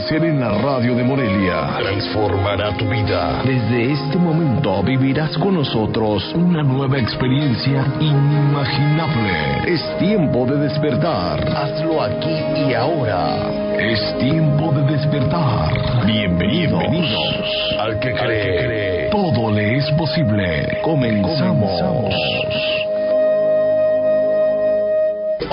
aparecer en la radio de Morelia transformará tu vida. Desde este momento vivirás con nosotros una nueva experiencia inimaginable. Es tiempo de despertar. Hazlo aquí y ahora. Es tiempo de despertar. Bienvenidos al que cree. Todo le es posible. Comenzamos.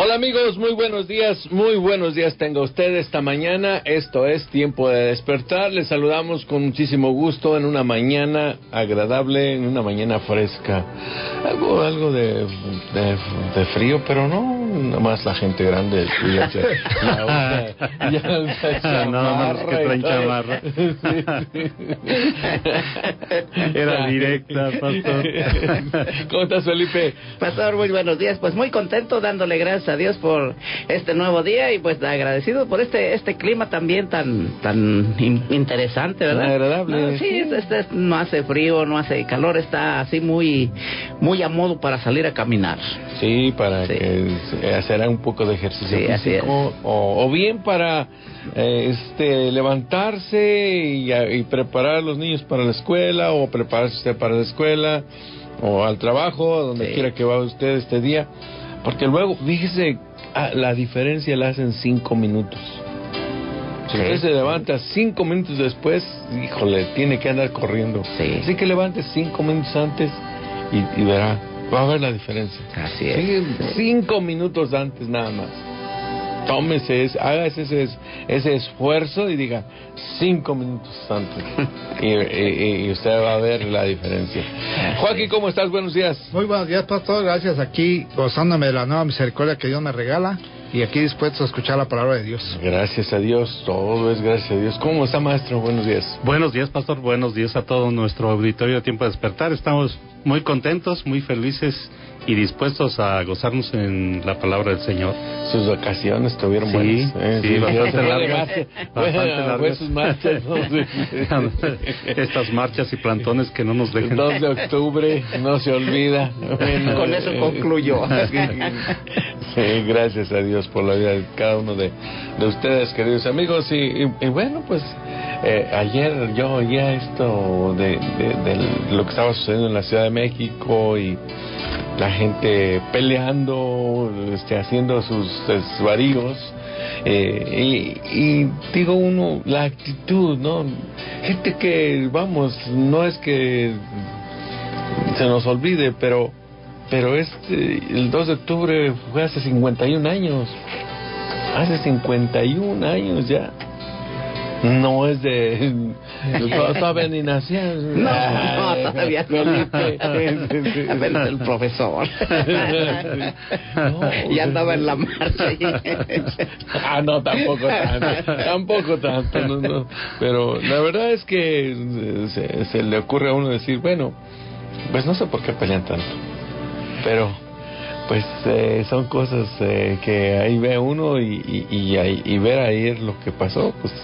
Hola amigos, muy buenos días tenga usted esta mañana. Esto es Tiempo de Despertar. Les saludamos con muchísimo gusto en una mañana agradable, en una mañana fresca. Algo de frío, pero no, nada más la gente grande ya usa chamarra. Que traen chamarra. Era directa, pastor. ¿Cómo estás, Felipe? Pastor, muy buenos días. Pues muy contento, dándole gracias a Dios por este nuevo día y pues agradecido por este clima también tan interesante, ¿verdad? Agradable. No, sí, no hace frío, no hace calor, está así muy a modo para salir a caminar. Sí, que hacer un poco de ejercicio físico, o bien para levantarse y preparar a los niños para la escuela, o prepararse usted para la escuela o al trabajo, donde quiera que vaya usted este día. Porque luego, fíjese, la diferencia la hacen 5 minutos. Si usted se levanta 5 minutos después, híjole, tiene que andar corriendo. Sí. Así que levante 5 minutos antes y verá, va a ver la diferencia. Así es. 5 minutos antes nada más. Tómese, haga ese esfuerzo y diga 5 minutos antes y usted va a ver la diferencia. Joaquín, ¿cómo estás? Buenos días. Muy buenos días, pastor. Gracias, aquí gozándome de la nueva misericordia que Dios me regala y aquí dispuesto a escuchar la palabra de Dios. Gracias a Dios, todo es gracias a Dios. ¿Cómo está, maestro? Buenos días. Buenos días, pastor. Buenos días a todo nuestro auditorio de Tiempo de Despertar. Estamos muy contentos, muy felices y dispuestos a gozarnos en la palabra del Señor. Sus vacaciones estuvieron buenas. Sí, bastante largas. Sus marchas, ¿no? Estas marchas y plantones que no nos dejan. 2 de octubre, no se olvida. Bueno, con eso concluyó. Sí, gracias a Dios por la vida de cada uno de ustedes, queridos amigos. Y bueno, pues ayer yo oía esto de lo que estaba sucediendo en la Ciudad de México y la gente peleando, haciendo sus desvaríos, y digo uno, la actitud, ¿no? Gente que, no es que se nos olvide, pero el 2 de octubre fue hace 51 años. Hace 51 años ya. No es de... Todavía ni nacía. No, todavía no. Apenas el profesor. Ya andaba en la marcha. No, tampoco tanto. No. Pero la verdad es que se le ocurre a uno decir, bueno, pues no sé por qué pelean tanto. Pero pues son cosas que ahí ve uno y ver ahí lo que pasó, pues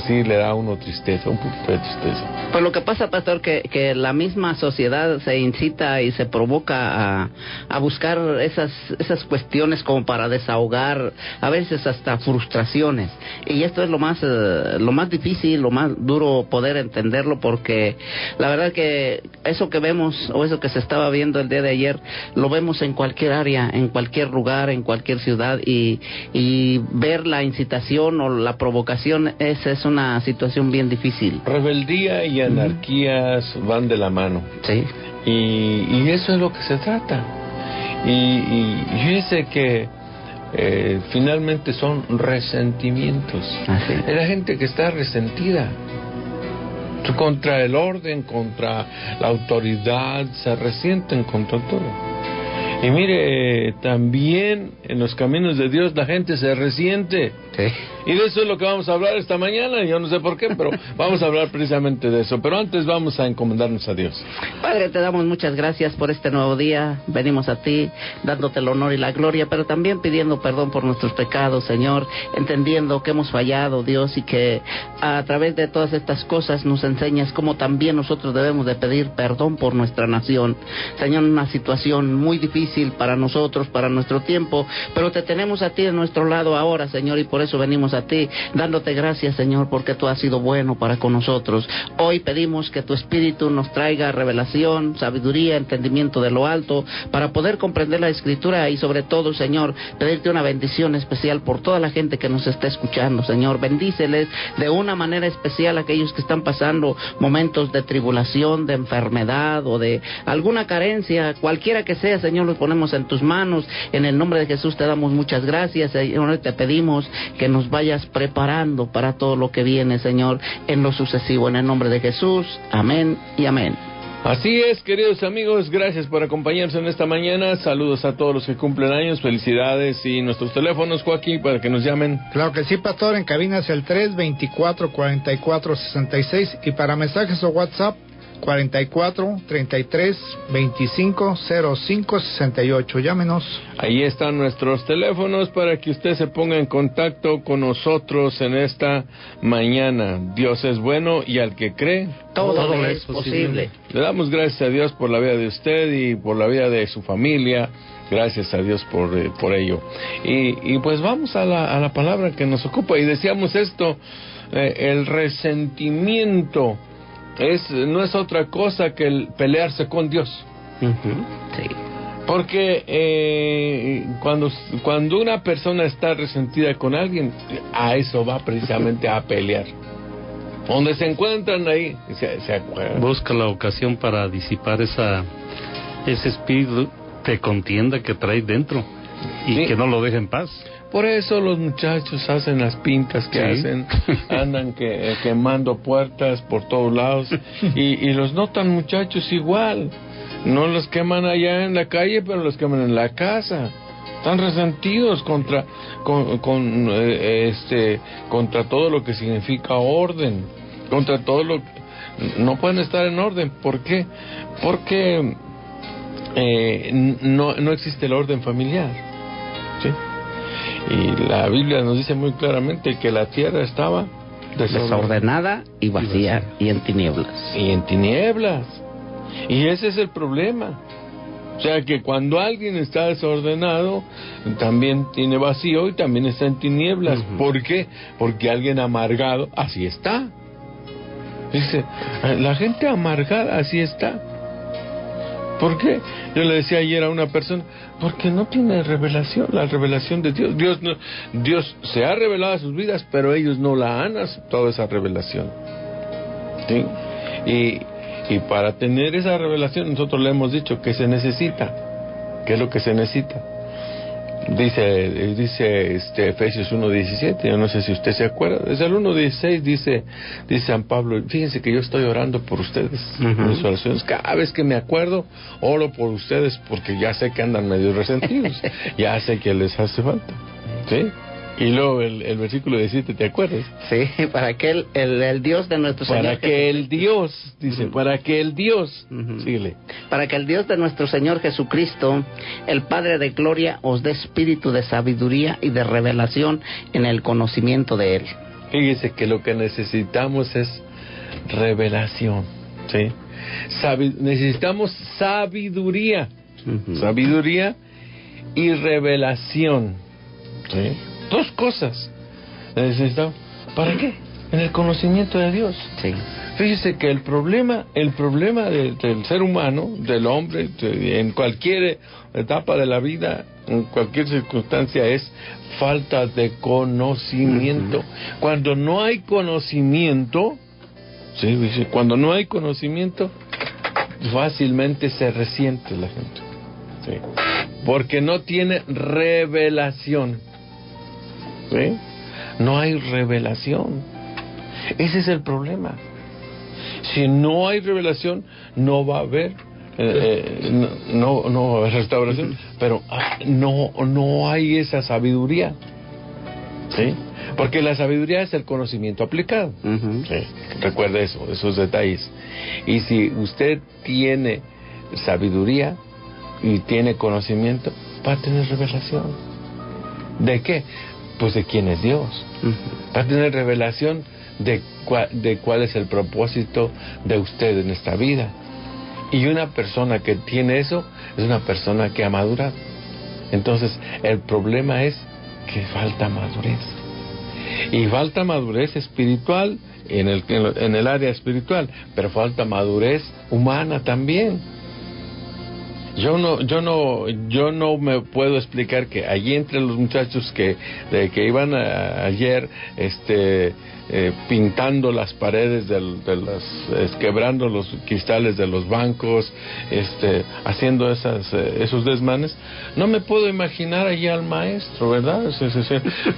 sí le da a uno tristeza, un poquito de tristeza. Pues lo que pasa, pastor, que la misma sociedad se incita y se provoca a buscar esas cuestiones como para desahogar, a veces hasta frustraciones. Y esto es lo más difícil, lo más duro poder entenderlo, porque la verdad que eso que vemos, o eso que se estaba viendo el día de ayer, lo vemos en cualquier área, en cualquier lugar, en cualquier ciudad, y ver la incitación o la provocación, esa es una situación bien difícil. Rebeldía y anarquías van de la mano. Sí. Y eso es lo que se trata. Y fíjese que finalmente son resentimientos. Es la gente que está resentida contra el orden, contra la autoridad, se resienten contra todo. Y mire, también en los caminos de Dios la gente se resiente. Sí. Y de eso es lo que vamos a hablar esta mañana. Yo no sé por qué, pero vamos a hablar precisamente de eso. Pero antes vamos a encomendarnos a Dios. Padre, te damos muchas gracias por este nuevo día. Venimos a ti dándote el honor y la gloria, pero también pidiendo perdón por nuestros pecados, Señor, entendiendo que hemos fallado, Dios, y que a través de todas estas cosas nos enseñas cómo también nosotros debemos de pedir perdón por nuestra nación. Señor, una situación muy difícil para nosotros, para nuestro tiempo, pero te tenemos a ti de nuestro lado ahora, Señor, y por eso venimos a ti, dándote gracias, Señor, porque tú has sido bueno para con nosotros. Hoy pedimos que tu Espíritu nos traiga revelación, sabiduría, entendimiento de lo alto, para poder comprender la Escritura y sobre todo, Señor, pedirte una bendición especial por toda la gente que nos está escuchando, Señor. Bendíceles de una manera especial a aquellos que están pasando momentos de tribulación, de enfermedad o de alguna carencia, cualquiera que sea, Señor, los ponemos en tus manos. En el nombre de Jesús te damos muchas gracias, Señor, te pedimos que nos vayas preparando para todo lo que viene, Señor, en lo sucesivo, en el nombre de Jesús. Amén y amén. Así es, queridos amigos, gracias por acompañarnos en esta mañana. Saludos a todos los que cumplen años, felicidades, y nuestros teléfonos, Joaquín, para que nos llamen. Claro que sí, pastor, en cabina es el 324-4466 y para mensajes o WhatsApp 44-33-25-05-68. Llámenos. Ahí están nuestros teléfonos para que usted se ponga en contacto con nosotros en esta mañana. Dios es bueno y al que cree, todo es posible. Le damos gracias a Dios por la vida de usted y por la vida de su familia. Gracias a Dios por ello. Y pues vamos a la palabra que nos ocupa. Y decíamos esto, el resentimiento no es otra cosa que el pelearse con Dios. Sí. Porque cuando una persona está resentida con alguien, a eso va precisamente a pelear. Donde se encuentran ahí, se acuerdan. Busca la ocasión para disipar ese espíritu de contienda que trae dentro y sí, que no lo deje en paz. Por eso los muchachos hacen las pintas que hacen, andan quemando puertas por todos lados, y los notan muchachos igual. No los queman allá en la calle, pero los queman en la casa. Están resentidos contra todo lo que significa orden, contra todo lo que no pueden estar en orden. ¿Por qué? Porque no existe el orden familiar, ¿sí? Y la Biblia nos dice muy claramente que la tierra estaba desordenada y vacía y en tinieblas. Y ese es el problema. O sea que cuando alguien está desordenado, también tiene vacío y también está en tinieblas. ¿Por qué? Porque alguien amargado así está. Dice, la gente amargada así está. ¿Por qué? Yo le decía ayer a una persona, porque no tiene revelación, la revelación de Dios. Dios se ha revelado a sus vidas, pero ellos no la han aceptado, esa revelación. ¿Sí? Y para tener esa revelación nosotros le hemos dicho que se necesita. ¿Qué es lo que se necesita? Dice Efesios 1:17, yo no sé si usted se acuerda. Desde el 1:16 dice San Pablo, fíjense que yo estoy orando por ustedes. En mis oraciones, cada vez que me acuerdo, oro por ustedes porque ya sé que andan medio resentidos, ya sé que les hace falta, ¿sí? Y luego el versículo 17, ¿te acuerdas? Sí, para que el Dios de nuestro Señor... Para que el Dios, dice, para que el Dios... Síguele. Para que el Dios de nuestro Señor Jesucristo, el Padre de gloria, os dé espíritu de sabiduría y de revelación en el conocimiento de Él. Fíjese que lo que necesitamos es revelación, ¿sí? Necesitamos sabiduría. Sabiduría y revelación, ¿sí? Dos cosas necesitamos. ¿Para qué? En el conocimiento de Dios. Sí. Fíjese que el problema del ser humano, del hombre, en cualquier etapa de la vida, en cualquier circunstancia, es falta de conocimiento. Cuando no hay conocimiento, sí, dice, cuando no hay conocimiento, fácilmente se resiente la gente, sí, porque no tiene revelación. ¿Sí? No hay revelación. Ese es el problema. Si no hay revelación, no va a haber no va a haber restauración, pero no hay esa sabiduría, ¿sí? Porque la sabiduría es el conocimiento aplicado. ¿Sí? Recuerde esos detalles. Y si usted tiene sabiduría y tiene conocimiento, va a tener revelación. ¿De qué? Pues de quién es Dios. Va a tener revelación de cuál es el propósito de usted en esta vida. Y una persona que tiene eso es una persona que ha madurado. Entonces el problema es que falta madurez. Y falta madurez espiritual en el área espiritual, pero falta madurez humana también. Yo no me puedo explicar que allí entre los muchachos que iban ayer pintando las paredes quebrando los cristales de los bancos, haciendo esos desmanes, no me puedo imaginar allí al maestro, ¿verdad?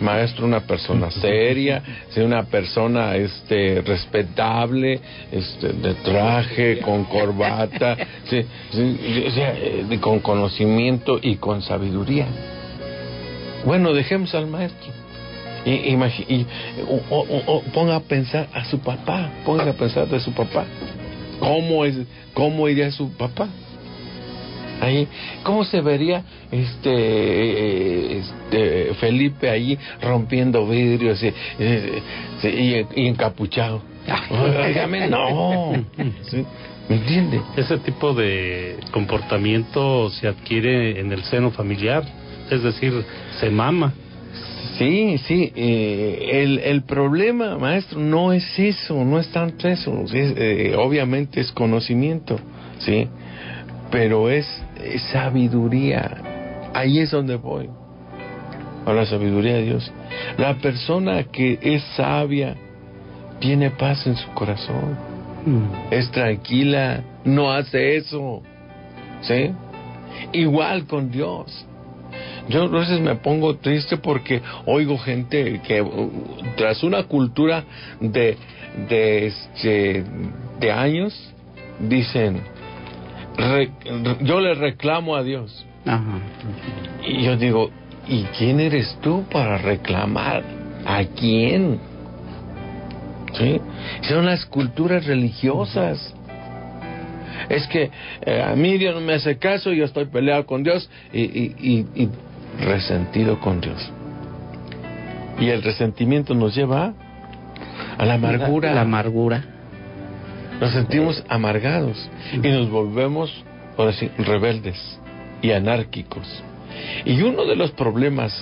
Maestro, una persona seria, una persona respetable, de traje, con corbata, con conocimiento y con sabiduría. Bueno, dejemos al maestro. Ponga a pensar a su papá, ponga a pensar de su papá. ¿Cómo iría su papá? Ahí, ¿cómo se vería Felipe ahí rompiendo vidrios y encapuchado? No. ¿Sí? ¿Me entiende? Ese tipo de comportamiento se adquiere en el seno familiar, es decir, se mama. Sí, el problema, maestro, no es eso, no es tanto eso, obviamente es conocimiento, sí, pero es sabiduría. Ahí es donde voy, a la sabiduría de Dios. La persona que es sabia tiene paz en su corazón, es tranquila, no hace eso, ¿sí? Igual con Dios. Yo a veces me pongo triste porque oigo gente que tras una cultura de años dicen, yo le reclamo a Dios. Ajá. Y yo digo, ¿y quién eres tú para reclamar? ¿A quién? ¿Sí? Son las culturas religiosas. Es que a mí Dios no me hace caso, yo estoy peleado con Dios y resentido con Dios. Y el resentimiento nos lleva a la amargura. La amargura. Nos sentimos amargados y nos volvemos, por así, rebeldes y anárquicos. Y uno de los problemas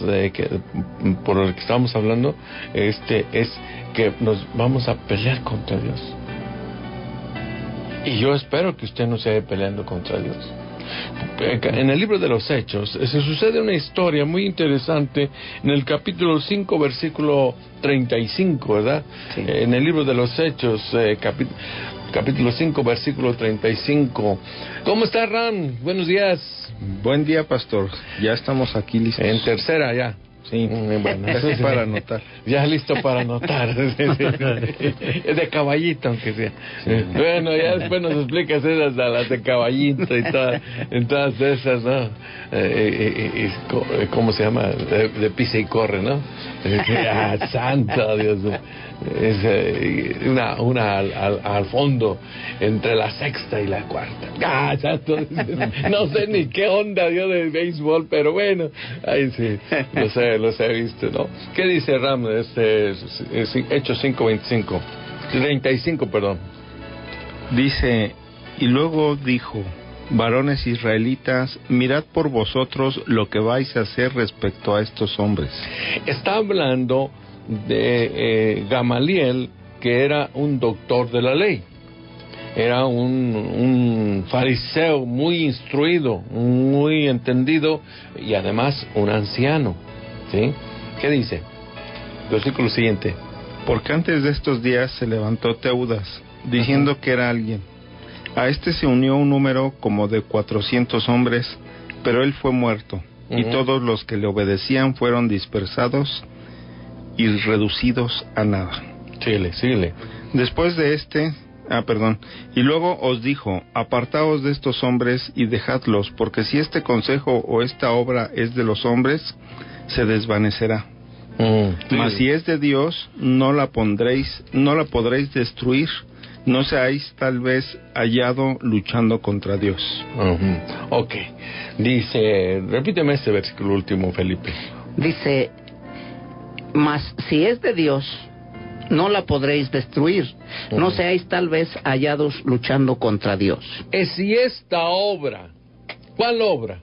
por el que estamos hablando es que nos vamos a pelear contra Dios. Y yo espero que usted no se vaya peleando contra Dios. En el libro de los Hechos se sucede una historia muy interesante en el capítulo 5 versículo 35, ¿verdad? Sí. En el libro de los Hechos, capítulo 5 versículo 35. ¿Cómo está, Ram? Buenos días. Buen día, pastor. Ya estamos aquí listos. En tercera ya. Sí, bueno, eso es para anotar. Ya listo para anotar. Es de caballito, aunque sea. Sí. Bueno, ya después nos explicas esas, las de caballito y todas esas, ¿no? ¿Cómo se llama? De pisa y corre, ¿no? Santo Dios. Es una al fondo entre la sexta y la cuarta. Santo. No sé ni qué onda dio de béisbol, pero bueno, ahí sí, los he visto, ¿no? ¿Qué dice Ram? Hechos 5:25, 35, perdón. Dice, y luego dijo: varones israelitas, mirad por vosotros lo que vais a hacer respecto a estos hombres. Está hablando de Gamaliel, que era un doctor de la ley, era un fariseo muy instruido, muy entendido y además un anciano, ¿sí? ¿Qué dice? Versículo siguiente. Porque antes de estos días se levantó Teudas, diciendo que era alguien. A este se unió un número como de 400 hombres, pero él fue muerto, y todos los que le obedecían fueron dispersados y reducidos a nada. Síguele. Después de y luego os dijo: apartaos de estos hombres y dejadlos, porque si este consejo o esta obra es de los hombres, se desvanecerá. Mas si es de Dios, no la podréis destruir. No seáis tal vez hallado luchando contra Dios. Ok. Dice, repíteme este versículo último, Felipe. Dice, mas si es de Dios, no la podréis destruir. No seáis tal vez hallados luchando contra Dios. Si esta obra, ¿cuál obra?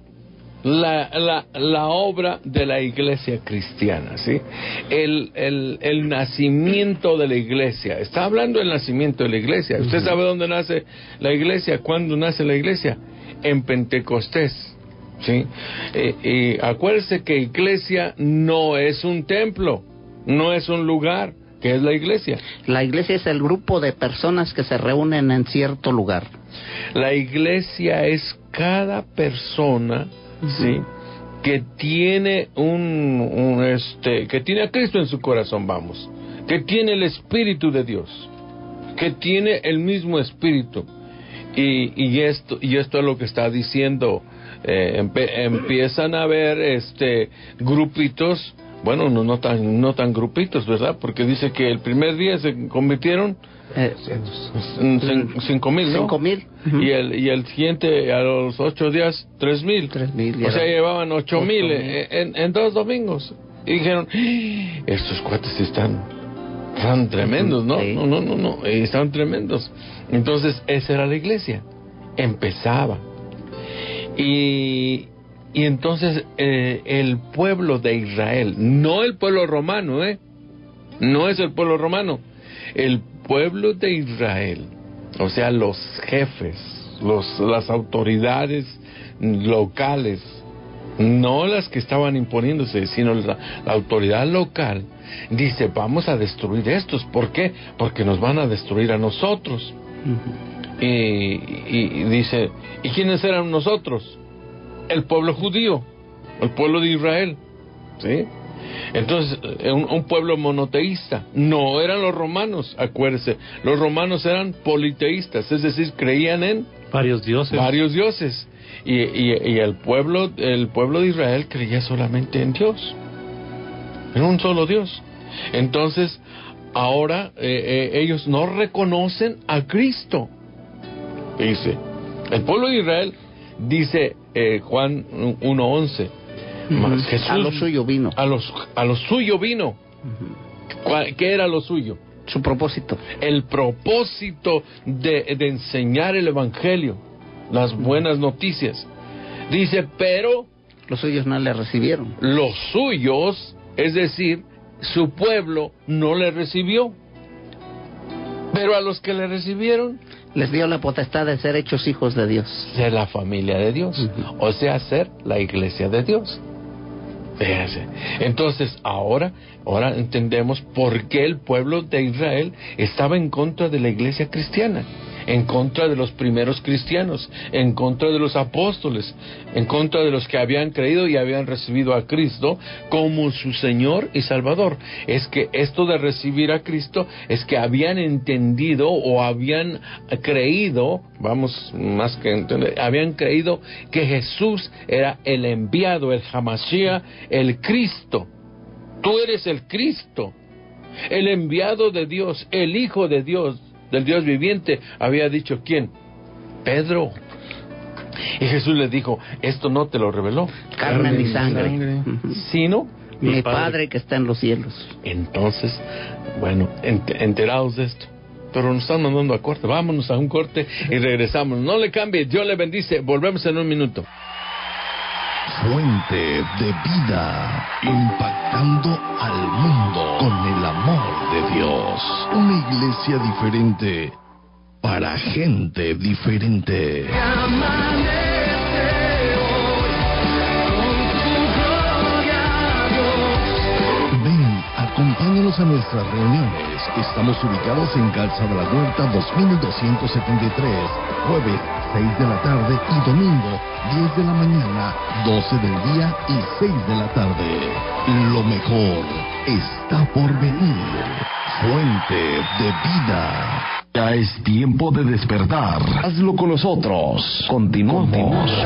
la obra de la iglesia cristiana, ¿sí? El nacimiento de la iglesia. Está hablando del nacimiento de la iglesia. ¿Usted sabe dónde nace la iglesia? ¿Cuándo nace la iglesia? En Pentecostés, ¿sí? Y acuérdese que iglesia no es un templo, no es un lugar. ¿Qué es la iglesia? La iglesia es el grupo de personas que se reúnen en cierto lugar. La iglesia es cada persona, ¿sí?, que tiene que tiene a Cristo en su corazón, vamos, que tiene el Espíritu de Dios, que tiene el mismo Espíritu. Y esto es lo que está diciendo. Empiezan a haber grupitos. Bueno, no tan grupitos, ¿verdad? Porque dice que el primer día se convirtieron 5,000, ¿no? 5,000. Y el siguiente, a los 8 días, 3,000. 3,000. O sea, llevaban 8,000 en 2 domingos. Y dijeron, estos cuates están tremendos, ¿no? Sí. No, están tremendos. Entonces, esa era la iglesia. Empezaba. Y entonces el pueblo de Israel, no el pueblo romano, no es el pueblo romano, el pueblo de Israel, o sea, los jefes, las autoridades locales, no las que estaban imponiéndose, sino la autoridad local, dice, vamos a destruir estos. ¿Por qué? Porque nos van a destruir a nosotros. Y dice, ¿y quiénes eran nosotros? El pueblo judío, el pueblo de Israel, ¿sí? Entonces, un pueblo monoteísta. No eran los romanos, acuérdense. Los romanos eran politeístas, es decir, creían en varios dioses. Y el pueblo de Israel creía solamente en Dios, en un solo Dios. Entonces, ahora ellos no reconocen a Cristo. Dice, el pueblo de Israel, dice Juan 1:11, Jesús a lo suyo vino. A lo suyo vino. ¿Qué era lo suyo? Su propósito. El propósito de enseñar el evangelio, las buenas noticias. Dice, pero los suyos no le recibieron. Los suyos, es decir, su pueblo, no le recibió. Pero a los que le recibieron, les dio la potestad de ser hechos hijos de Dios. Ser la familia de Dios. O sea, ser la iglesia de Dios. Fíjense. Entonces, ahora entendemos por qué el pueblo de Israel estaba en contra de la iglesia cristiana, en contra de los primeros cristianos, en contra de los apóstoles, en contra de los que habían creído y habían recibido a Cristo como su Señor y Salvador. Es que esto de recibir a Cristo es que habían entendido o habían creído, vamos, más que entender, habían creído que Jesús era el enviado, el Hamashiach, el Cristo. Tú eres el Cristo, el enviado de Dios, el Hijo de Dios, del Dios viviente. Había dicho, ¿quién? Pedro. Y Jesús le dijo, esto no te lo reveló carne ni sangre, sino mi Padre que está en los cielos. Entonces, bueno, enterados de esto, pero nos están mandando a corte. Vámonos a un corte y regresamos. No le cambie, Dios le bendice. Volvemos en un minuto. Fuente de vida, impactando al mundo con el amor de Dios. Una iglesia diferente para gente diferente. Ven, acompáñanos a nuestras reuniones. Estamos ubicados en Calzada La Huerta 2273, jueves 6 de la tarde y domingo 10 de la mañana, 12 del día y 6 de la tarde. Lo mejor está por venir. Fuente de vida. Ya es tiempo de despertar. Hazlo con nosotros. Continuamos,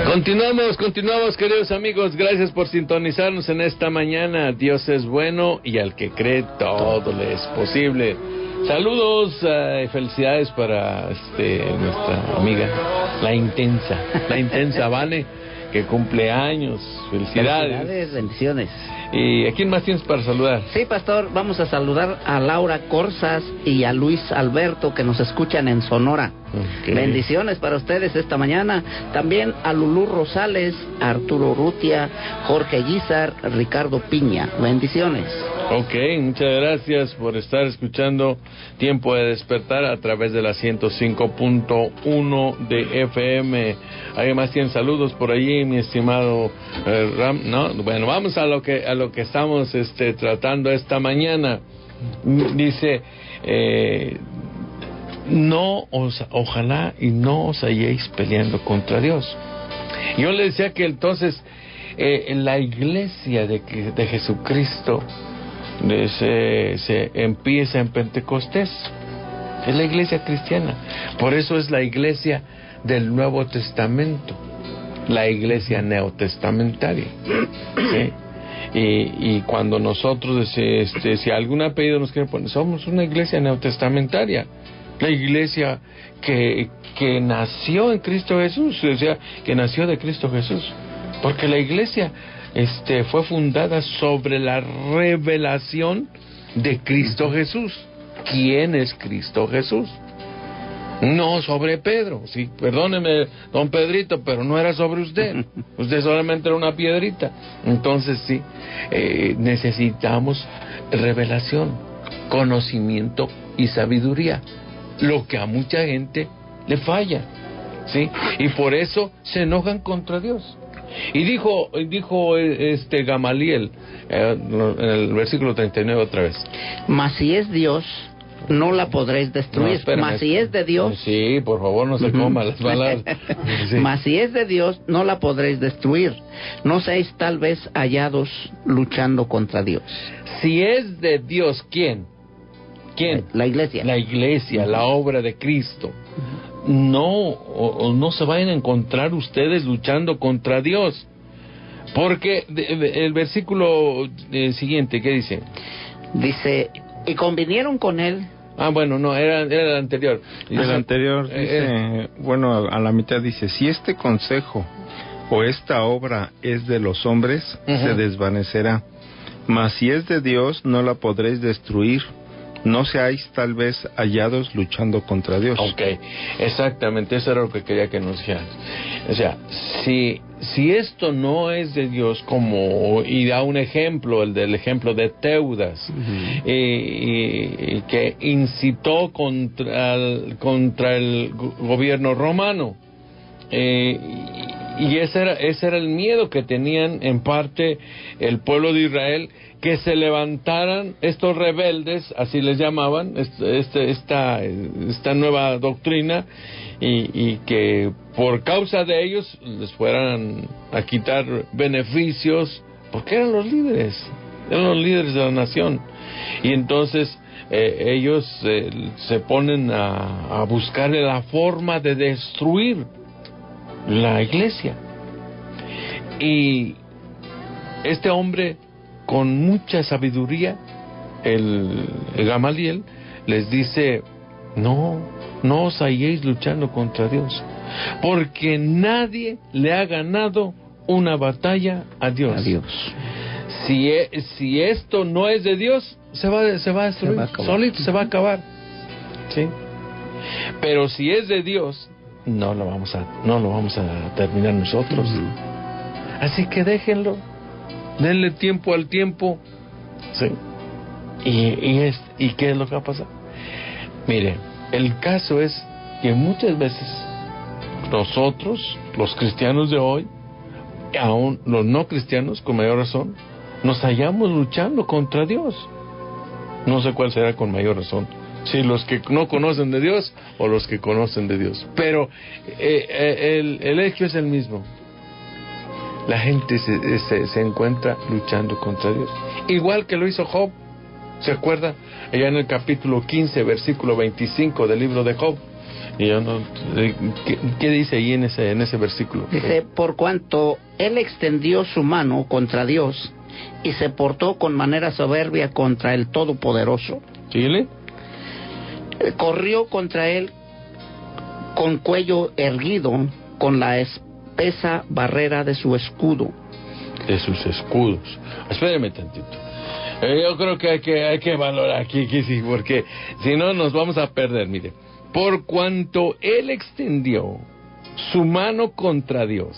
queridos amigos. Gracias por sintonizarnos en esta mañana. Dios es bueno y al que cree todo le es posible. Saludos y felicidades para nuestra amiga, la intensa Vane, que cumple años. Felicidades. Bendiciones. ¿Y a quién más tienes para saludar? Sí, pastor, vamos a saludar a Laura Corzas y a Luis Alberto, que nos escuchan en Sonora. Okay. Bendiciones para ustedes esta mañana. También a Lulú Rosales, Arturo Urrutia, Jorge Guizar, Ricardo Piña. Bendiciones. Ok, muchas gracias por estar escuchando Tiempo de Despertar a través de la 105.1 de FM. ¿Alguien más tiene saludos por allí, mi estimado Ram? No, bueno, vamos a lo que estamos tratando esta mañana. Dice, ojalá y no os halléis peleando contra Dios. Yo le decía que entonces la iglesia de Jesucristo se empieza en Pentecostés. Es la iglesia cristiana. Por eso es la iglesia del Nuevo Testamento, la iglesia neotestamentaria. ¿Sí? Y cuando nosotros, si algún apellido nos quiere poner, somos una iglesia neotestamentaria, la iglesia que nació en Cristo Jesús, o sea, que nació de Cristo Jesús, porque la iglesia fue fundada sobre la revelación de Cristo Jesús. ¿Quién es Cristo Jesús? No sobre Pedro. Sí, perdóneme, don Pedrito, pero no era sobre usted. Usted solamente era una piedrita. Entonces sí, necesitamos revelación, conocimiento y sabiduría, lo que a mucha gente le falla, ¿sí? Y por eso se enojan contra Dios. Y dijo Gamaliel en el versículo 39 otra vez: mas si es Dios, no la podréis destruir. No, mas si es de Dios, sí, por favor, no se coma las palabras. Sí. Mas si es de Dios, no la podréis destruir. No seáis tal vez hallados luchando contra Dios. Si es de Dios, ¿quién? La iglesia. La iglesia, la obra de Cristo. No se vayan a encontrar ustedes luchando contra Dios, porque el versículo siguiente, ¿qué dice? Dice, y convinieron con él. Bueno, no, era el anterior. El anterior dice, bueno, a la mitad dice, si este consejo o esta obra es de los hombres, se desvanecerá, mas si es de Dios, no la podréis destruir. No seáis tal vez hallados luchando contra Dios. Ok, exactamente, eso era lo que quería que nos dijeras. O sea, si esto no es de Dios, y da un ejemplo, el ejemplo de Teudas, que incitó contra el gobierno romano, y ese era el miedo que tenían en parte el pueblo de Israel, que se levantaran estos rebeldes, así les llamaban, esta nueva doctrina, y que por causa de ellos les fueran a quitar beneficios, porque eran los líderes de la nación. Y entonces ellos se ponen a buscar la forma de destruir la iglesia. Y este hombre, con mucha sabiduría, el Gamaliel les dice, no os halléis luchando contra Dios, porque nadie le ha ganado una batalla a Dios. Si esto no es de Dios, se va a destruir, solito se va a acabar, ¿sí? Pero si es de Dios, no lo vamos a terminar nosotros. Así que déjenlo, denle tiempo al tiempo, ¿sí? ¿Y qué es lo que va a pasar? Mire, el caso es que muchas veces nosotros, los cristianos de hoy, aún los no cristianos, con mayor razón, nos hallamos luchando contra Dios. No sé cuál será con mayor razón, si los que no conocen de Dios o los que conocen de Dios, pero el hecho es el mismo. La gente se encuentra luchando contra Dios, igual que lo hizo Job. ¿Se acuerda? Allá en el capítulo 15, versículo 25 del libro de Job. Y ¿qué dice ahí en ese versículo? Dice, por cuanto él extendió su mano contra Dios y se portó con manera soberbia contra el Todopoderoso. ¿Chile? Corrió contra él con cuello erguido, con la espesa barrera de su escudo. De sus escudos. Espéreme tantito. Yo creo que hay que valorar aquí sí, porque si no nos vamos a perder. Mire, por cuanto él extendió su mano contra Dios.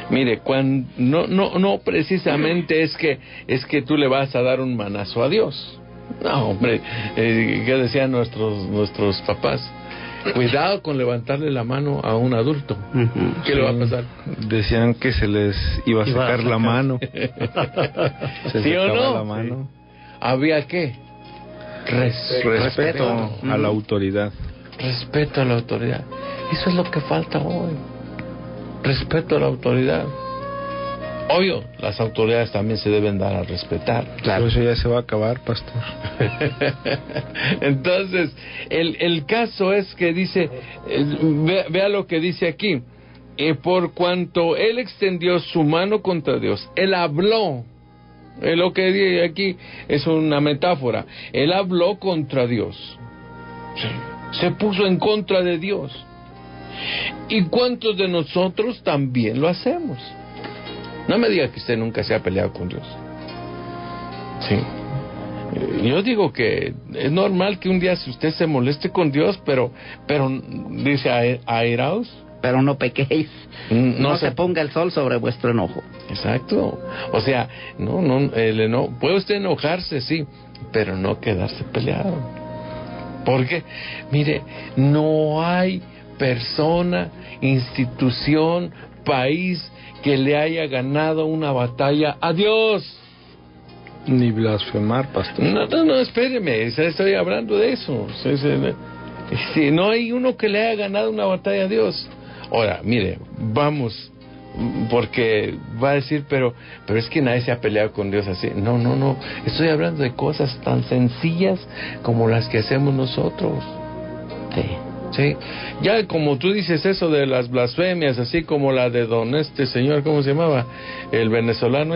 Mire, cuando no precisamente es que tú le vas a dar un manazo a Dios. No, hombre, ¿qué decían nuestros papás? Cuidado con levantarle la mano a un adulto. ¿Qué le va a pasar? Decían que se les iba a secar la mano. ¿Sí o no? La mano. Sí. ¿Había qué? Respeto a la autoridad. Respeto a la autoridad. Eso es lo que falta hoy. Respeto a la autoridad. Obvio, las autoridades también se deben dar a respetar. Claro, eso ya se va a acabar, pastor. Entonces, el caso es que dice, vea lo que dice aquí, por cuanto él extendió su mano contra Dios, él habló, lo que dice aquí es una metáfora, él habló contra Dios, se puso en contra de Dios. ¿Y cuántos de nosotros también lo hacemos? No me diga que usted nunca se ha peleado con Dios. Sí. Yo digo que es normal que un día si usted se moleste con Dios, pero dice airaos. Pero no pequéis. No se ponga el sol sobre vuestro enojo. Exacto. O sea, puede usted enojarse, sí, pero no quedarse peleado. Porque, mire, no hay persona, institución, país que le haya ganado una batalla a Dios. Ni blasfemar, pastor. No, espéreme, estoy hablando de eso. Si no hay uno que le haya ganado una batalla a Dios. Ahora, mire, vamos, porque va a decir, pero es que nadie se ha peleado con Dios así. No, estoy hablando de cosas tan sencillas como las que hacemos nosotros. Sí, ya como tú dices eso de las blasfemias, así como la de señor, ¿cómo se llamaba? El venezolano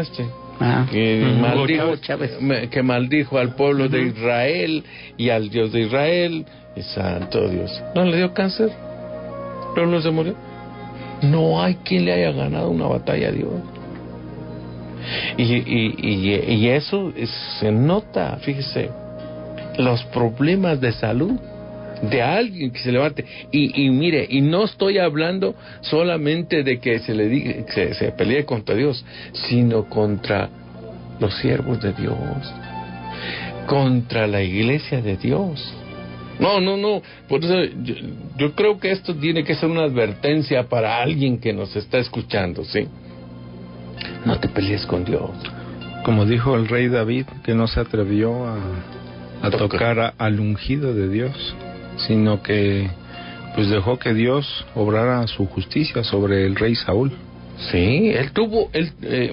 que maldijo al pueblo de Israel y al Dios de Israel, y santo Dios, ¿no le dio cáncer? ¿No se murió? No hay quien le haya ganado una batalla a Dios. Y eso se nota, fíjese, los problemas de salud de alguien que se levante y mire, y no estoy hablando solamente de que se le diga que se pelee contra Dios, sino contra los siervos de Dios, contra la iglesia de Dios. No, por eso yo creo que esto tiene que ser una advertencia para alguien que nos está escuchando, ¿sí? No te pelees con Dios. Como dijo el rey David, que no se atrevió a tocar al ungido de Dios, sino que pues dejó que Dios obrara su justicia sobre el rey Saúl. Sí,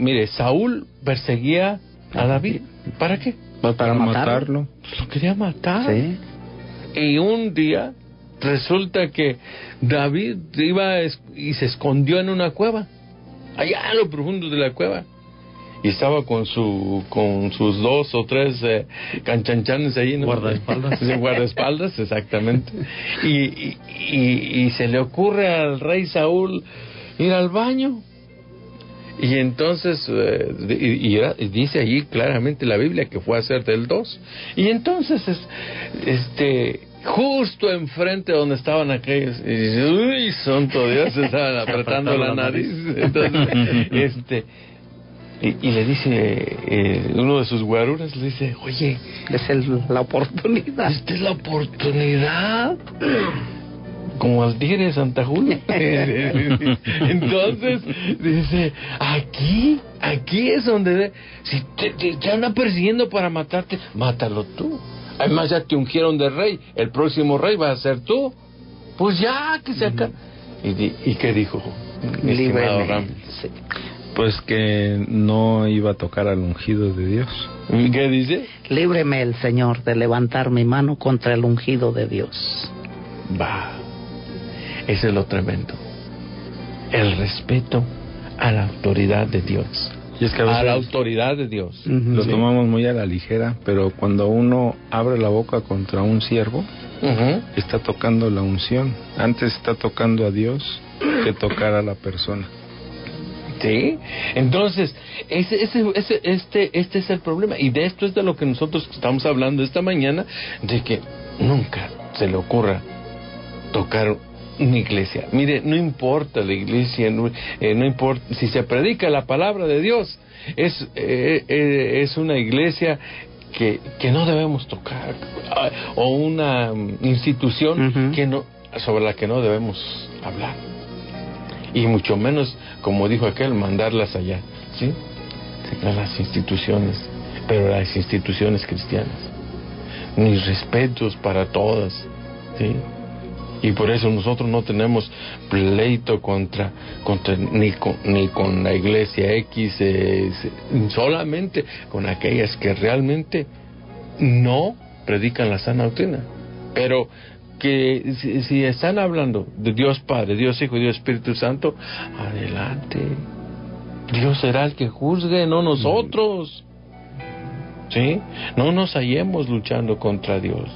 mire, Saúl perseguía a David. ¿Para qué? Para matarlo. Lo quería matar. Sí. Y un día resulta que David iba y se escondió en una cueva, allá en lo profundo de la cueva. Y estaba con sus 2 o 3 canchanchanes ahí, ¿no? Guardaespaldas, exactamente. Y se le ocurre al rey Saúl ir al baño. Y entonces, dice allí claramente la Biblia que fue a hacer del 2. Y entonces, justo enfrente donde estaban aquellos, y dice, uy, santo Dios, se estaban apretando la nariz. Entonces, y le dice, uno de sus guaruras le dice, oye, es la oportunidad. Esta es la oportunidad. Como al tigre de Santa Julia. Entonces, dice, aquí es donde, si te andan persiguiendo para matarte, mátalo tú. Además ya te ungieron de rey, el próximo rey va a ser tú. Pues ya, que se acá. ¿Y qué dijo? Líbreme. Sí. Pues que no iba a tocar al ungido de Dios. ¿Qué dice? Líbreme el Señor de levantar mi mano contra el ungido de Dios. Eso es lo tremendo. El respeto a la autoridad de Dios. Y es que a la autoridad de Dios. Lo tomamos muy a la ligera, pero cuando uno abre la boca contra un siervo, está tocando la unción. Antes está tocando a Dios que tocar a la persona. Sí, entonces este es el problema, y de esto es de lo que nosotros estamos hablando esta mañana, de que nunca se le ocurra tocar una iglesia. Mire, no importa la iglesia, no importa si se predica la palabra de Dios, es una iglesia que no debemos tocar, o una institución sobre la que no debemos hablar, y mucho menos, como dijo aquel, mandarlas allá, ¿sí? A las instituciones, pero las instituciones cristianas, mis respetos para todas, ¿sí? Y por eso nosotros no tenemos pleito ni con la iglesia X, solamente con aquellas que realmente no predican la sana doctrina. Pero que si están hablando de Dios Padre, Dios Hijo y Dios Espíritu Santo, adelante. Dios será el que juzgue, no nosotros. ¿Sí? No nos hallemos luchando contra Dios.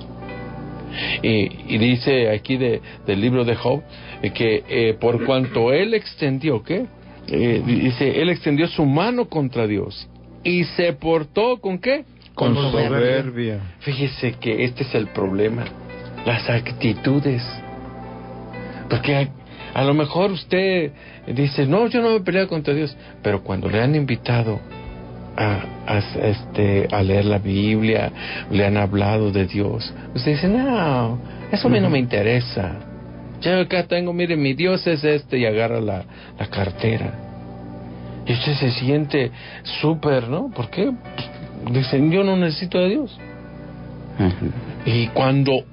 Y dice aquí del libro de Job que por cuanto él extendió, dice, él extendió su mano contra Dios y se portó ¿con qué? Con soberbia. Fíjese que este es el problema, las actitudes. Porque a lo mejor usted dice, no, yo no me peleo contra Dios, pero cuando le han invitado a leer la Biblia, le han hablado de Dios, usted dice, no, eso a mí no me interesa, yo acá tengo, mire, mi Dios es y agarra la cartera, y usted se siente súper, ¿no? ¿Por qué? Dicen, yo no necesito de Dios. Y cuando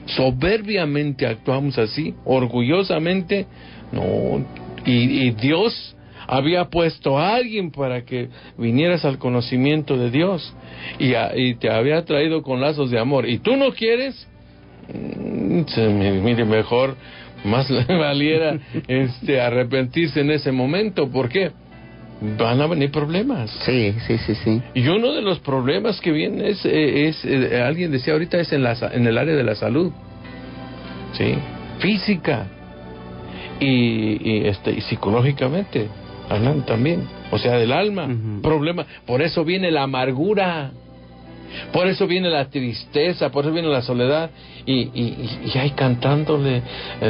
soberbiamente actuamos así, orgullosamente, no, y Dios había puesto a alguien para que vinieras al conocimiento de Dios, y te había traído con lazos de amor, y tú no quieres, mire, mejor más le valiera arrepentirse en ese momento. ¿Por qué? Van a venir problemas. Sí. Y uno de los problemas que viene es alguien decía ahorita, es en el área de la salud, sí, física y psicológicamente hablando también, o sea, del alma. Problema. Por eso viene la amargura, por eso viene la tristeza, por eso viene la soledad, y hay cantándole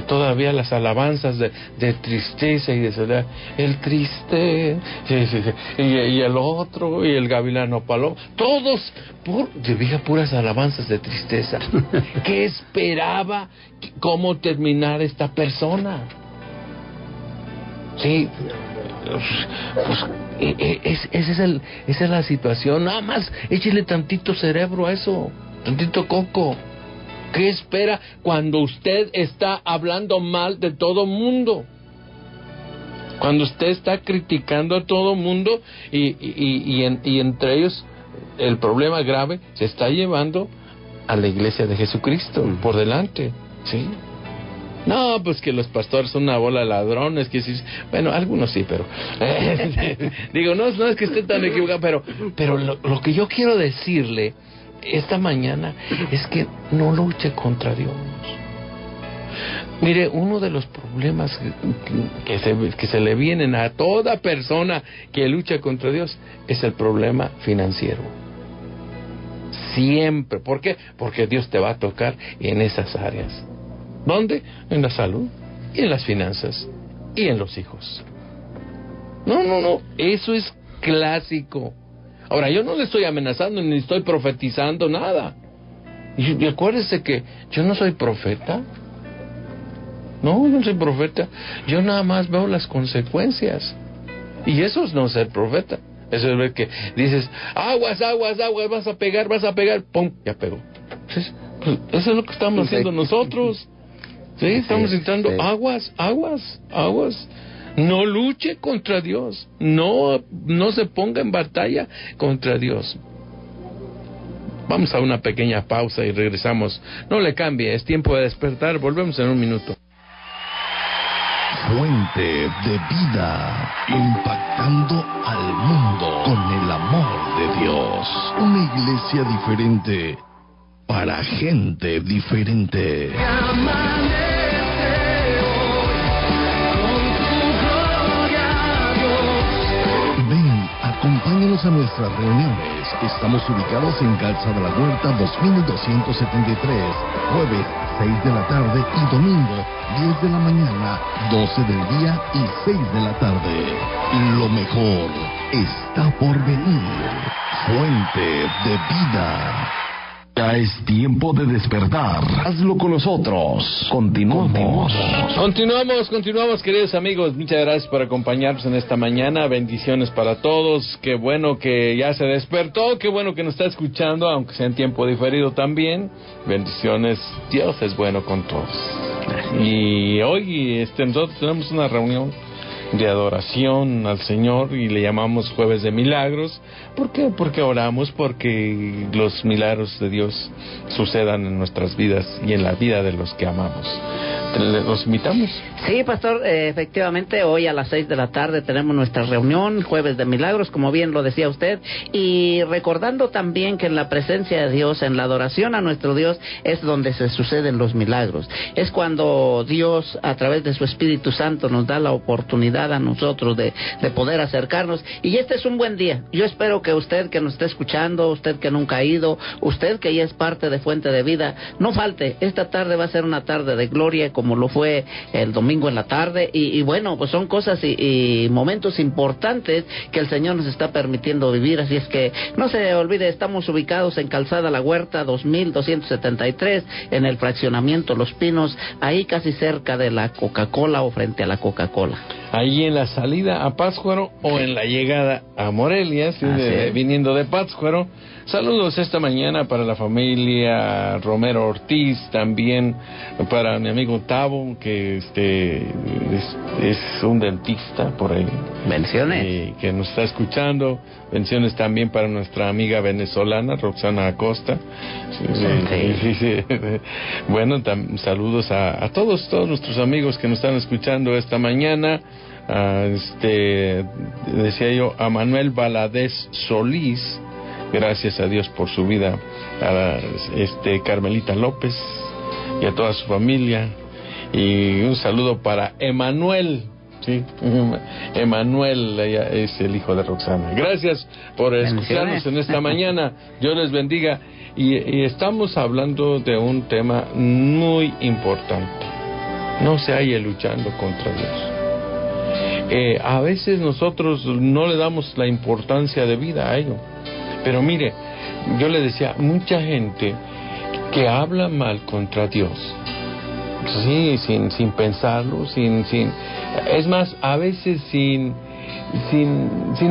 todavía las alabanzas de tristeza y de soledad, el triste, y el otro, y el gavilano paloma, todos puras alabanzas de tristeza. ¿Qué esperaba? ¿Cómo terminar esta persona? Sí, pues, esa es la situación. Nada más échele tantito cerebro a eso, tantito coco. ¿Qué espera cuando usted está hablando mal de todo mundo? Cuando usted está criticando a todo mundo, y entre ellos el problema grave se está llevando a la iglesia de Jesucristo por delante, ¿sí? No, pues que los pastores son una bola de ladrones, que sí, bueno, algunos sí, pero digo, no es que esté tan equivocado, pero lo que yo quiero decirle esta mañana es que no luche contra Dios. Mire, uno de los problemas que se le vienen a toda persona que lucha contra Dios es el problema financiero. Siempre. ¿Por qué? Porque Dios te va a tocar en esas áreas. ¿Dónde? En la salud, y en las finanzas, y en los hijos. No, eso es clásico. Ahora, yo no le estoy amenazando ni estoy profetizando nada. Y acuérdese que yo no soy profeta. No soy profeta. Yo nada más veo las consecuencias. Y eso es no ser profeta. Eso es ver que dices, aguas, vas a pegar, ¡pum! Ya pegó. Entonces, pues, eso es lo que estamos haciendo nosotros. Sí, estamos gritando, aguas. No luche contra Dios. No se ponga en batalla contra Dios. Vamos a una pequeña pausa y regresamos. No le cambie, es tiempo de despertar. Volvemos en un minuto. Fuente de vida, impactando al mundo con el amor de Dios. Una iglesia diferente para gente diferente. Invítanos a nuestras reuniones. Estamos ubicados en Calzada La Huerta 2273, jueves 6 de la tarde y domingo 10 de la mañana, 12 del día y 6 de la tarde. Lo mejor está por venir. Fuente de vida. Ya es tiempo de despertar. Hazlo con nosotros. Continuamos, queridos amigos. Muchas gracias por acompañarnos en esta mañana. Bendiciones para todos. Qué bueno que ya se despertó. Qué bueno que nos está escuchando, aunque sea en tiempo diferido también. Bendiciones. Dios es bueno con todos. Y hoy nosotros tenemos una reunión de adoración al Señor y le llamamos Jueves de Milagros. ¿Por qué? Porque oramos porque los milagros de Dios sucedan en nuestras vidas y en la vida de los que amamos. ¿Los invitamos? Sí, pastor, efectivamente, hoy a las 6 de la tarde tenemos nuestra reunión, Jueves de Milagros, como bien lo decía usted, y recordando también que en la presencia de Dios, en la adoración a nuestro Dios, es donde se suceden los milagros. Es cuando Dios, a través de su Espíritu Santo, nos da la oportunidad a nosotros de poder acercarnos, y este es un buen día. Yo espero que usted que nos esté escuchando, usted que nunca ha ido, usted que ya es parte de Fuente de Vida, no falte. Esta tarde va a ser una tarde de gloria, como lo fue el domingo en la tarde, y bueno, pues son cosas y momentos importantes que el Señor nos está permitiendo vivir, así es que no se olvide, estamos ubicados en Calzada La Huerta 2273, en el fraccionamiento Los Pinos, ahí casi cerca de la Coca-Cola o frente a la Coca-Cola. Ahí en la salida a Pátzcuaro o en la llegada a Morelia, viniendo de Pátzcuaro. Saludos esta mañana para la familia Romero Ortiz, también para mi amigo Tavo, que es un dentista por ahí. Bendiciones. Que nos está escuchando. Bendiciones también para nuestra amiga venezolana, Roxana Acosta. Sí. Bueno, saludos a todos nuestros amigos que nos están escuchando esta mañana. Decía yo, a Manuel Valadez Solís, gracias a Dios por su vida, a Carmelita López y a toda su familia, y un saludo para Emanuel. Sí, Emanuel es el hijo de Roxana. Gracias por escucharnos en esta mañana. Dios les bendiga. Y estamos hablando de un tema muy importante. No se halle luchando contra Dios. A veces nosotros no le damos la importancia de vida a ello. Pero mire, yo le decía, mucha gente que habla mal contra Dios, sí, sin pensarlo, es más, a veces sin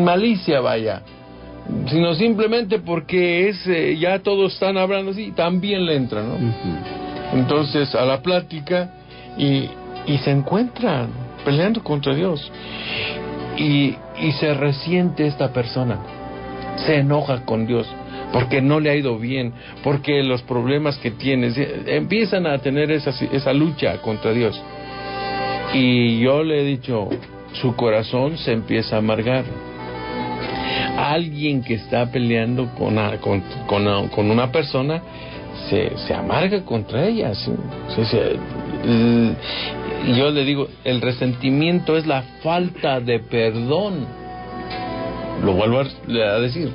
malicia, vaya, sino simplemente porque ya todos están hablando así, también le entra, ¿no? Uh-huh. Entonces a la plática y se encuentran peleando contra Dios y se resiente esta persona, se enoja con Dios porque no le ha ido bien, porque los problemas que tienes empiezan a tener esa lucha contra Dios. Y yo le he dicho, su corazón se empieza a amargar. Alguien que está peleando con una persona se amarga contra ella. Yo le digo, el resentimiento es la falta de perdón. Lo vuelvo a decir,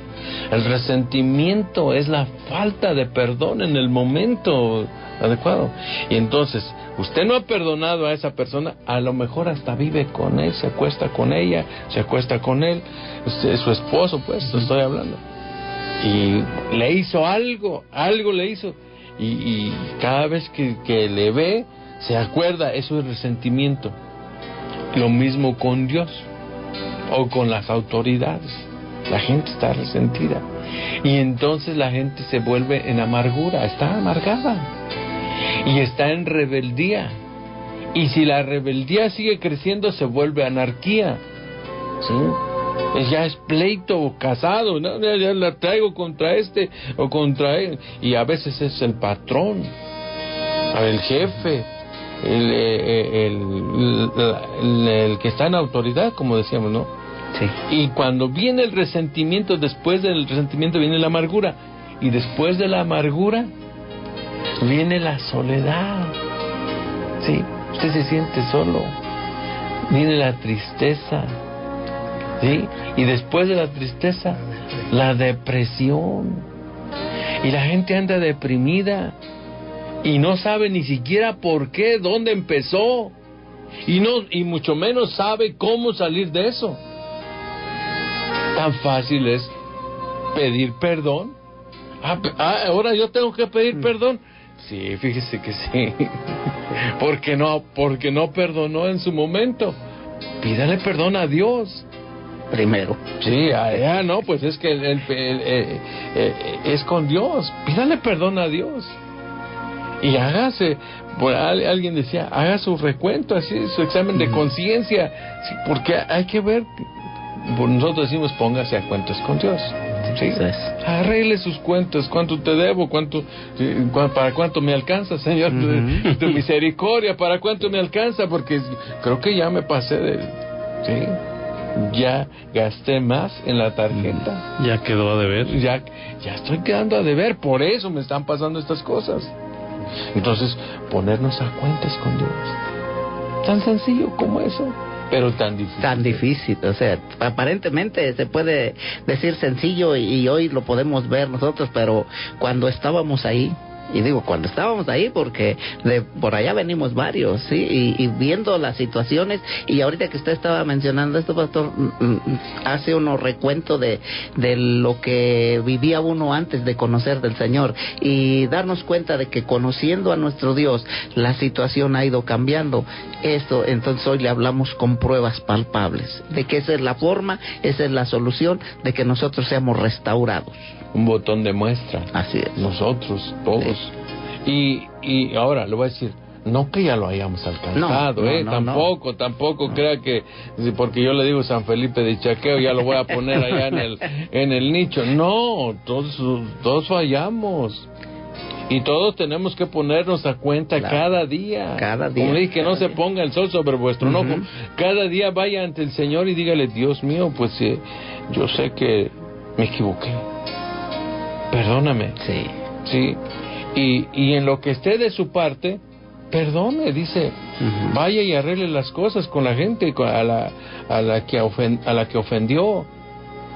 el resentimiento es la falta de perdón en el momento adecuado. Y entonces, usted no ha perdonado a esa persona, a lo mejor hasta vive con él, se acuesta con ella, se acuesta con él, es su esposo, pues, estoy hablando. Y le hizo algo le hizo. Y cada vez que le ve, se acuerda, eso es resentimiento. Lo mismo con Dios o con las autoridades. La gente está resentida y entonces la gente se vuelve en amargura, está amargada y está en rebeldía, y si la rebeldía sigue creciendo se vuelve anarquía, ¿sí? Ya es pleito casado, ¿no? Ya la traigo contra o contra él, y a veces es el patrón, el jefe, el que está en autoridad, como decíamos, ¿no? Sí. Y cuando viene el resentimiento, después del resentimiento viene la amargura, y después de la amargura viene la soledad. Sí, usted se siente solo, viene la tristeza, ¿sí? Y después de la tristeza, la depresión. Y la gente anda deprimida y no sabe ni siquiera por qué, dónde empezó, y mucho menos sabe cómo salir de eso. Tan fácil es pedir perdón. Ahora yo tengo que pedir perdón. Sí, fíjese que sí. Porque no perdonó en su momento. Pídale perdón a Dios primero. Sí, no, pues es que es con Dios. Pídale perdón a Dios. Y hágase, alguien decía, haga su recuento, así, su examen de conciencia, sí, porque hay que ver, nosotros decimos, póngase a cuentas con Dios. ¿Sí? Arregle sus cuentas, cuánto te debo, para cuánto me alcanza, Señor, tu misericordia, para cuánto me alcanza, porque creo que ya me pasé ¿sí? Ya gasté más en la tarjeta. Ya quedó a deber. Ya estoy quedando a deber, por eso me están pasando estas cosas. Entonces, ponernos a cuentas con Dios. Tan sencillo como eso, pero tan difícil. Tan difícil, o sea, aparentemente se puede decir sencillo y hoy lo podemos ver nosotros, pero cuando estábamos ahí, y digo cuando estábamos ahí porque por allá venimos varios, sí, y viendo las situaciones, y ahorita que usted estaba mencionando esto, pastor, hace uno recuento de lo que vivía uno antes de conocer del Señor, y darnos cuenta de que conociendo a nuestro Dios la situación ha ido cambiando. Esto, entonces hoy le hablamos con pruebas palpables de que esa es la forma, esa es la solución de que nosotros seamos restaurados. Un botón de muestra. Así es. Nosotros, todos. Sí. Y ahora, le voy a decir, no que ya lo hayamos alcanzado, tampoco crea que, porque yo le digo San Felipe de Chaqueo, ya lo voy a poner allá en el nicho. No, todos fallamos. Y todos tenemos que ponernos a cuenta cada día. Como le dije, que no se ponga el sol sobre vuestro enojo. Cada día vaya ante el Señor y dígale, Dios mío, pues yo sé que me equivoqué. Perdóname. Sí. Y en lo que esté de su parte, perdone, dice, vaya y arregle las cosas con la gente, a la que ofendió,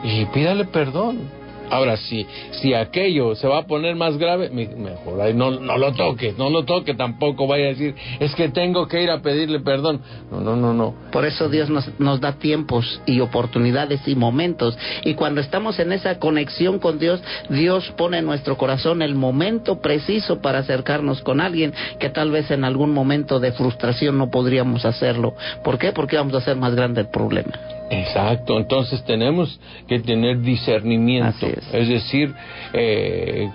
y pídale perdón. Ahora, si aquello se va a poner más grave, mejor ahí no lo toque, tampoco vaya a decir, es que tengo que ir a pedirle perdón. No. Por eso Dios nos da tiempos y oportunidades y momentos, y cuando estamos en esa conexión con Dios, Dios pone en nuestro corazón el momento preciso para acercarnos con alguien que tal vez en algún momento de frustración no podríamos hacerlo. ¿Por qué? Porque vamos a hacer más grande el problema. Exacto, entonces tenemos que tener discernimiento, es decir,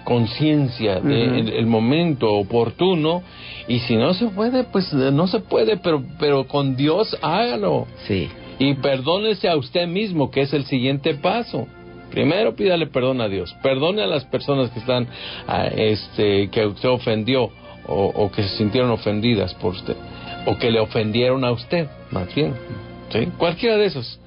conciencia del momento oportuno, y si no se puede, pues no se puede, pero con Dios hágalo. Sí. Y perdónese a usted mismo, que es el siguiente paso. Primero pídale perdón a Dios, perdone a las personas que están, que usted ofendió, o que se sintieron ofendidas por usted, o que le ofendieron a usted, más bien. ¿Sí? Cualquiera de esos.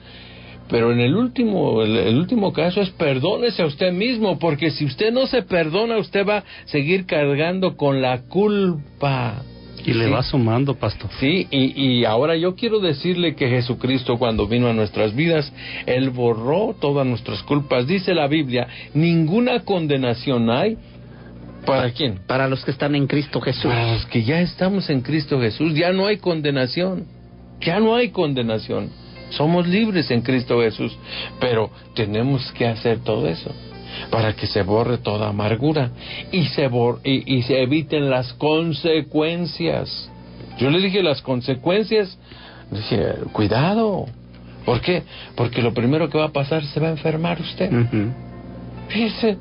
Pero en el último caso es perdónese a usted mismo, porque si usted no se perdona, usted va a seguir cargando con la culpa. Y le va sumando, pastor. Sí, y ahora yo quiero decirle que Jesucristo, cuando vino a nuestras vidas, Él borró todas nuestras culpas. Dice la Biblia, ninguna condenación hay. ¿Para quién? Para los que están en Cristo Jesús. Para los que ya estamos en Cristo Jesús, ya no hay condenación. Ya no hay condenación. Somos libres en Cristo Jesús. Pero tenemos que hacer todo eso para que se borre toda amargura y se eviten las consecuencias. Yo le dije las consecuencias, dije, cuidado. ¿Por qué? Porque lo primero que va a pasar, se va a enfermar usted. Fíjese,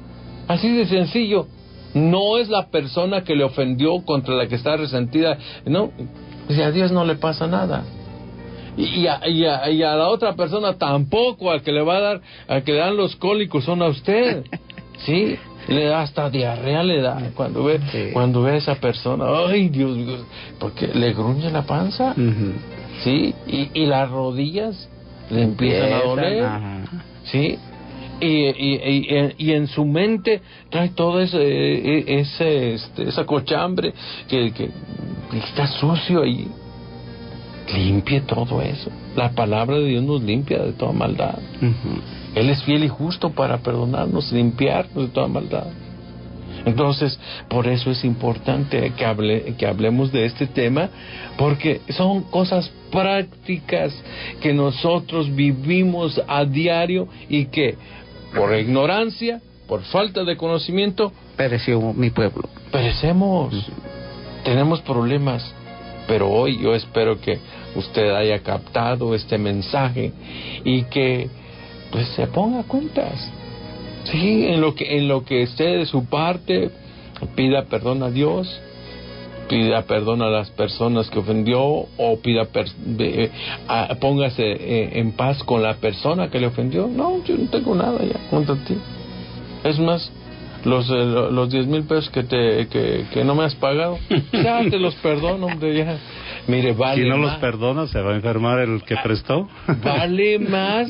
así de sencillo. No es la persona que le ofendió contra la que está resentida. No, dice, a Dios no le pasa nada. Y a la otra persona tampoco, al que le le dan los cólicos son a usted. Sí, le da hasta diarrea, le da cuando ve a esa persona. Ay, Dios mío, porque le gruñe la panza. Sí, y las rodillas le empiezan a doler. Sí. Y en su mente trae toda esa cochambre que está sucio ahí, limpie todo eso. La palabra de Dios nos limpia de toda maldad. Él es fiel y justo para perdonarnos, limpiarnos de toda maldad. Entonces, por eso es importante que hablemos de este tema, porque son cosas prácticas que nosotros vivimos a diario y que por ignorancia, por falta de conocimiento, pereció mi pueblo. Perecemos, tenemos problemas, pero hoy yo espero que usted haya captado este mensaje y que pues se ponga cuentas. Sí, en lo que esté de su parte, pida perdón a Dios, pida perdón a las personas que ofendió, o póngase en paz con la persona que le ofendió. No, yo no tengo nada ya contra ti. Es más, los 10,000 pesos que no me has pagado, ya te los perdono, hombre, ya. Mire, vale. Si no más, los perdona, se va a enfermar el que prestó. Vale más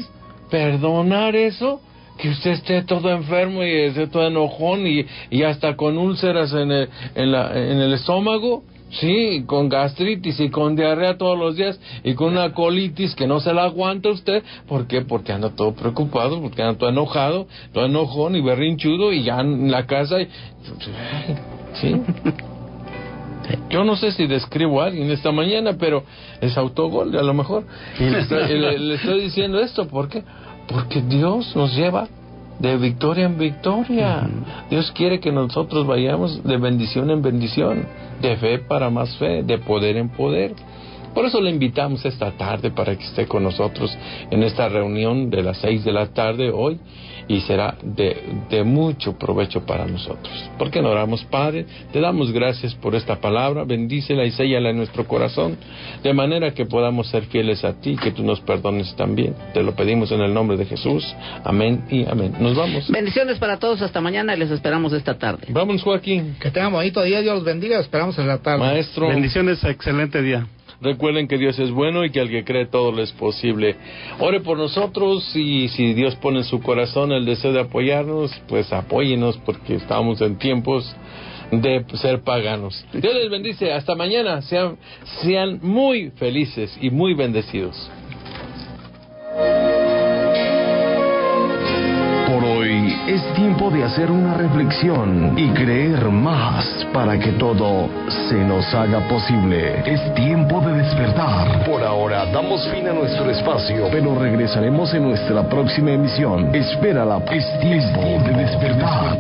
perdonar eso que usted esté todo enfermo y esté todo enojón y hasta con úlceras en el estómago, sí, con gastritis y con diarrea todos los días y con una colitis que no se la aguanta usted. ¿Por qué? Porque anda todo preocupado, porque anda todo enojado, todo enojón y berrinchudo y ya en la casa. Sí. Yo no sé si describo a alguien esta mañana, pero es autogol a lo mejor. Y le estoy diciendo esto, ¿por qué? Porque Dios nos lleva de victoria en victoria. Dios quiere que nosotros vayamos de bendición en bendición, de fe para más fe, de poder en poder. Por eso le invitamos esta tarde para que esté con nosotros en esta reunión de las 6 de la tarde hoy, y será de mucho provecho para nosotros. ¿Por qué no oramos? Padre, te damos gracias por esta palabra, bendícela y séllala en nuestro corazón, de manera que podamos ser fieles a ti, que tú nos perdones también. Te lo pedimos en el nombre de Jesús. Amén y amén. Nos vamos. Bendiciones para todos, hasta mañana y les esperamos esta tarde. Vamos, Joaquín. Que tengan bonito día, Dios los bendiga, esperamos en la tarde. Maestro. Bendiciones, excelente día. Recuerden que Dios es bueno y que al que cree todo le es posible. Ore por nosotros, y si Dios pone en su corazón el deseo de apoyarnos, pues apóyenos, porque estamos en tiempos de ser paganos. Dios les bendice. Hasta mañana. Sean muy felices y muy bendecidos. Por hoy es tiempo de hacer una reflexión y creer más para que todo se nos haga posible. Es tiempo de despertar. Por ahora damos fin a nuestro espacio, pero regresaremos en nuestra próxima emisión. Espérala. Es tiempo de despertar.